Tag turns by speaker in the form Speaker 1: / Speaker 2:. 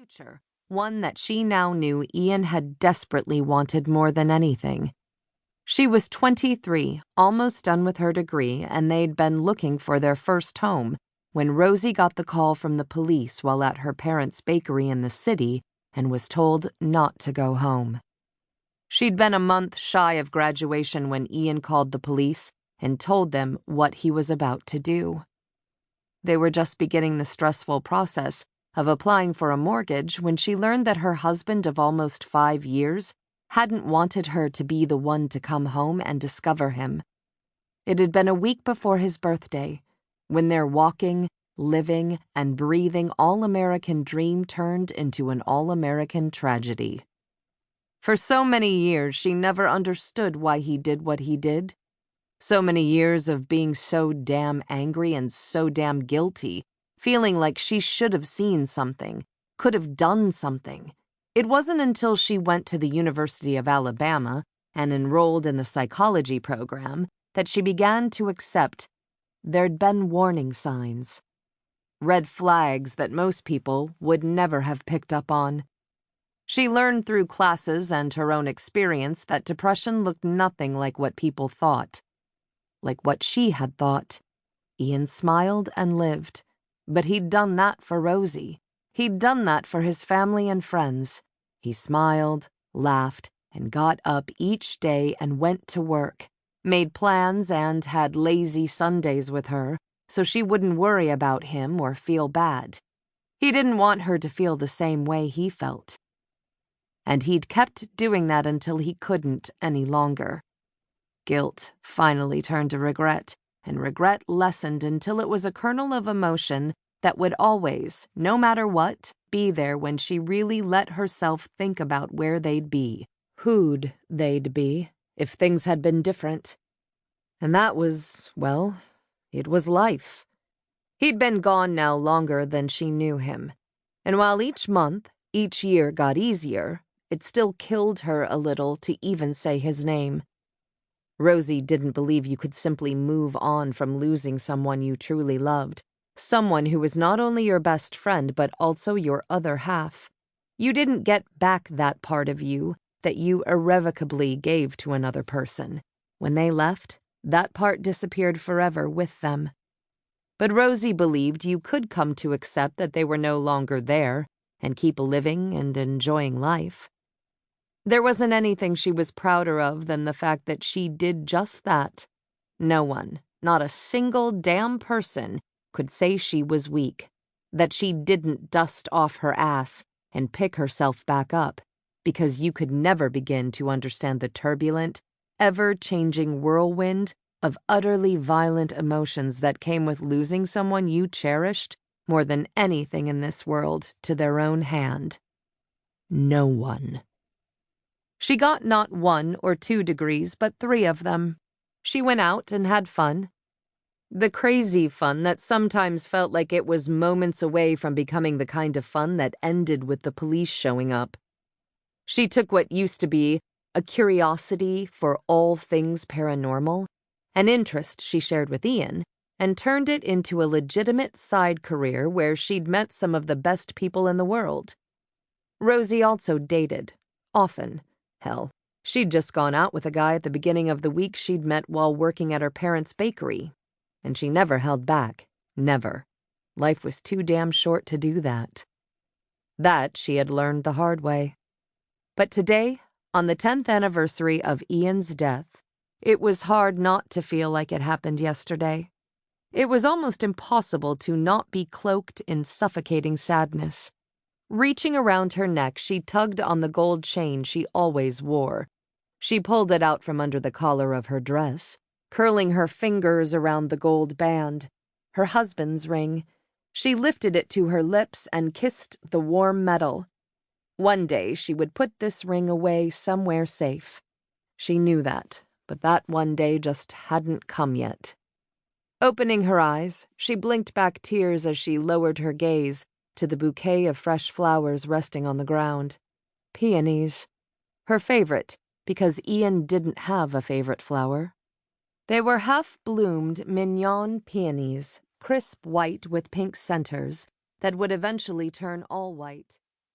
Speaker 1: future, one that she now knew Ian had desperately wanted more than anything. She was 23, almost done with her degree, and they'd been looking for their first home when Rosie got the call from the police while at her parents' bakery in the city and was told not to go home. She'd been a month shy of graduation when Ian called the police and told them what he was about to do. They were just beginning the stressful process of applying for a mortgage when she learned that her husband of almost 5 years hadn't wanted her to be the one to come home and discover him. It had been a week before his birthday, when their walking, living, and breathing all-American dream turned into an all-American tragedy. For so many years, she never understood why he did what he did. So many years of being so damn angry and so damn guilty, feeling like she should have seen something, could have done something. It wasn't until she went to the University of Alabama and enrolled in the psychology program that she began to accept there'd been warning signs. Red flags that most people would never have picked up on. She learned through classes and her own experience that depression looked nothing like what people thought. Like what she had thought. Ian smiled and lived. But he'd done that for Rosie. He'd done that for his family and friends. He smiled, laughed, and got up each day and went to work, made plans and had lazy Sundays with her so she wouldn't worry about him or feel bad. He didn't want her to feel the same way he felt. And he'd kept doing that until he couldn't any longer. Guilt finally turned to regret, and regret lessened until it was a kernel of emotion that would always, no matter what, be there when she really let herself think about where they'd be, who'd they'd be, if things had been different. And that was, well, it was life. He'd been gone now longer than she knew him, and while each month, each year got easier, it still killed her a little to even say his name. Rosie didn't believe you could simply move on from losing someone you truly loved, someone who was not only your best friend but also your other half. You didn't get back that part of you that you irrevocably gave to another person. When they left, that part disappeared forever with them. But Rosie believed you could come to accept that they were no longer there and keep living and enjoying life. There wasn't anything she was prouder of than the fact that she did just that. No one, not a single damn person, could say she was weak, that she didn't dust off her ass and pick herself back up, because you could never begin to understand the turbulent, ever-changing whirlwind of utterly violent emotions that came with losing someone you cherished more than anything in this world to their own hand. No one. She got not 1 or 2 degrees, but 3 of them. She went out and had fun. The crazy fun that sometimes felt like it was moments away from becoming the kind of fun that ended with the police showing up. She took what used to be a curiosity for all things paranormal, an interest she shared with Ian, and turned it into a legitimate side career where she'd met some of the best people in the world. Rosie also dated, often. Hell, she'd just gone out with a guy at the beginning of the week she'd met while working at her parents' bakery. And she never held back. Never. Life was too damn short to do that. That she had learned the hard way. But today, on the 10th anniversary of Ian's death, it was hard not to feel like it happened yesterday. It was almost impossible to not be cloaked in suffocating sadness. Reaching around her neck, she tugged on the gold chain she always wore. She pulled it out from under the collar of her dress, curling her fingers around the gold band. Her husband's ring. She lifted it to her lips and kissed the warm metal. One day she would put this ring away somewhere safe. She knew that, but that one day just hadn't come yet. Opening her eyes, she blinked back tears as she lowered her gaze to the bouquet of fresh flowers resting on the ground. Peonies. Her favorite, because Ian didn't have a favorite flower. They were half-bloomed mignon peonies, crisp white with pink centers, that would eventually turn all white.